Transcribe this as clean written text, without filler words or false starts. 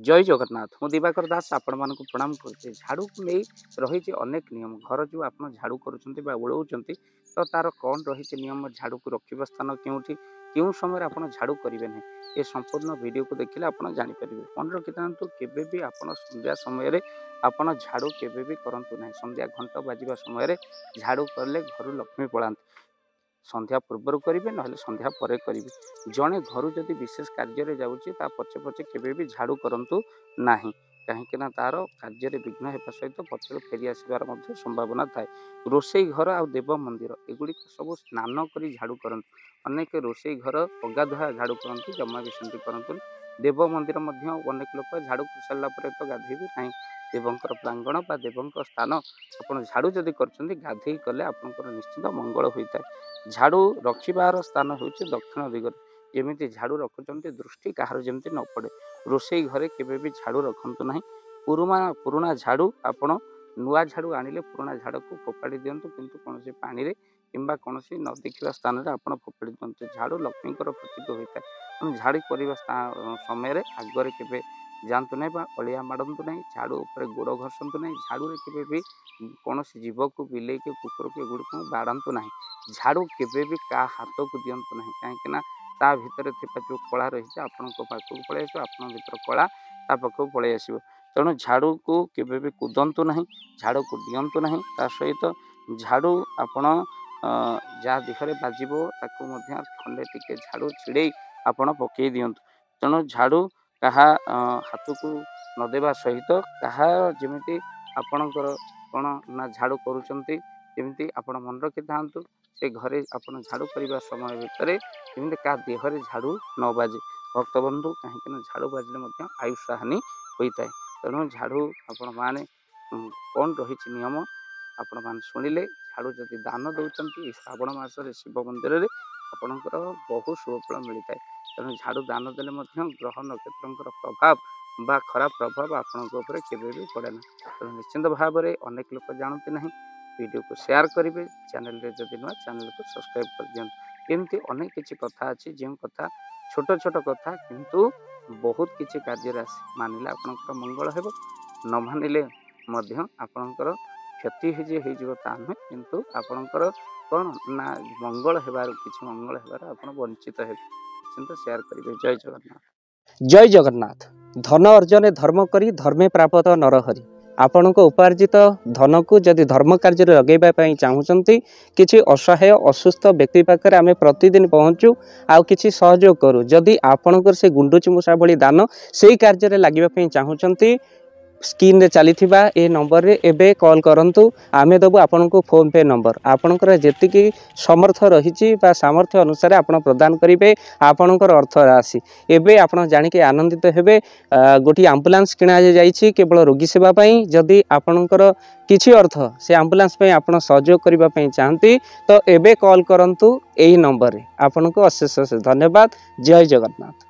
जय जगन्नाथ मु दिवाकर दास आपण मानक प्रणाम करछे। झाड़ू को नहीं रही अनेक नियम घर जो आप झाड़ू करुँच ओलाउंट तो तार कौन रही नियम झाड़ू को रखा स्थान क्योंकि क्यों समय आप झाड़ू करेंगे ना ये संपूर्ण वीडियो को देखिले आप जानीपर मन रखी था केवे भी आप संध्या समय आप झाड़ू केवे भी करूँ ना संध्या घंटा बाजिबा समय झाड़ू कले घर लक्ष्मी पलांती संध्या पूर्वर करेंगे ना संध्या पर करेंगे जड़े घर जदि विशेष कार्य जाऊँगी पचे पचे केवे भी झाड़ू करूँ ना कहीं तार कार्य विघ्न होगा सहित पचर फेरी आसबार संभावना थाए। रोसई घर आ देव मंदिर एगुड़िक सब स्नान कर झाड़ू करूँ अनेक रोसई घर अगाधुआ झाड़ू करती जमा भी सेमती करूँ देव मंदिर अनेक लोग झाड़ू कर सारापर तो गाधेबी ना देवंकर प्रांगण बा देवंक स्थान आप झाड़ू जदि कर गाधे कले आपंकर निश्चित मंगल होता है। झाड़ू रखार स्थान हूँ दक्षिण दिगरे जमी झाड़ू रखुंट दृष्टि कहार जमी न पड़े रोसई घरे केवे भी झाड़ू रखु ना पुराणा झाड़ू आपण नुआ झाड़ू आनिले पुराणा झाड़ को फोपाड़ी दिंतु किंतु कौन पानी रे किंबा कौन न देखा स्थान में आप फोपाड़ी दिंतु झाड़ू लक्ष्मी प्रतीक होता है। झाड़ी करने समय आगे केवे जातु ना अलिया माड़ू ना झाड़ू उपर गोड़ घसतु ना झाड़ू केवे भी कौन जीव को बिले के कुकुर के गुड़ को बाड़ातु ना झाड़ू केवे भी का हाथ को दिंतु ना कहीं ता भितर जो कला रही आपण पाखक पलि आस आप भर कला ता पाखक पलि आस तेणु झाड़ू को केवे भी कूदंतु ना झाड़ू को दिंतु ना ता सहित झाड़ू आपण जहाँ देहरे बाजिबो ताकू खंडे टिके झाड़ू छिड़े आपण पकई दिंतु तेणु झाड़ू कहा हाथ को नदेवा सहित कहा जमी आपणकर कौन ना झाड़ू करुँच जमी आपण मन रखी था से घरे आपण झाड़ू करने समय भितर जमी क्या देहरे झाड़ू न बाजे भक्त बंधु कहीं झाड़ू बाजिले आयुष हानि होता है। तेणु झाड़ू आपण मैंने कौन रही नियम आपण मैंने शुणिले झाड़ू जदि दान दौरान श्रावण मासरे शिव मंदिर में आपणकर बहुत शुभफल मिलता है। तेणु झाड़ू दान देले ग्रह नक्षत्र प्रभाव बा खराब प्रभाव आपण केवे भी पड़े ना तेणु निश्चिंत भाव में अनेक लोग जानते ना वीडियो को शेयर करेंगे चैनल रे जदि नुआ चैनल को सब्सक्राइब कर दिखाँ एमती अनेक किसी कथा अच्छी जो कथा छोट छोट कथा किंतु बहुत किसी कार्य मानिले आपणकर मंगल हो न मानिले आपणकर क्षति होता नुहे किंतु आपणकर कौन ना मंगल होबार किसी मंगल होबार आप वंचित हे निश्चिंत शेयर करेंगे। जय जगन्नाथ। जय जगन्नाथ। धन अर्जन धर्म करी धर्मे प्राप्त नरहरि आपण उपार्जित धन को जदि धर्म कार्य लगेवाई चाहूँगी किसी असहाय असुस्थ व्यक्ति पाखे आम प्रतिदिन पहुँचू आउ किसी सहयोग करूँ जदि आपणकर से गुंडुची मूषा भली दान से कार्य लगे चाहूँगी स्क्रीन रे चली ए नंबर रे एबे कॉल करंतु आमे दबु आपन को फोन पे नंबर आपनकर जेतिकी समर्थ रही सामर्थ्य अनुसार आपण प्रदान करेंगे आपनकर अर्थ राशि एबे आपण जानी के आनंदित हेबे। गोटी एम्बुलेंस किणा जाइछि केवल रोगी सेवा पई जदि आपनकर किछि अर्थ से एम्बुलेंस पई आपण सहयोग करिबा पई चाहंती तो एबे कॉल करंतु एही नंबर रे आपन को अशेष धन्यवाद। जय जगन्नाथ।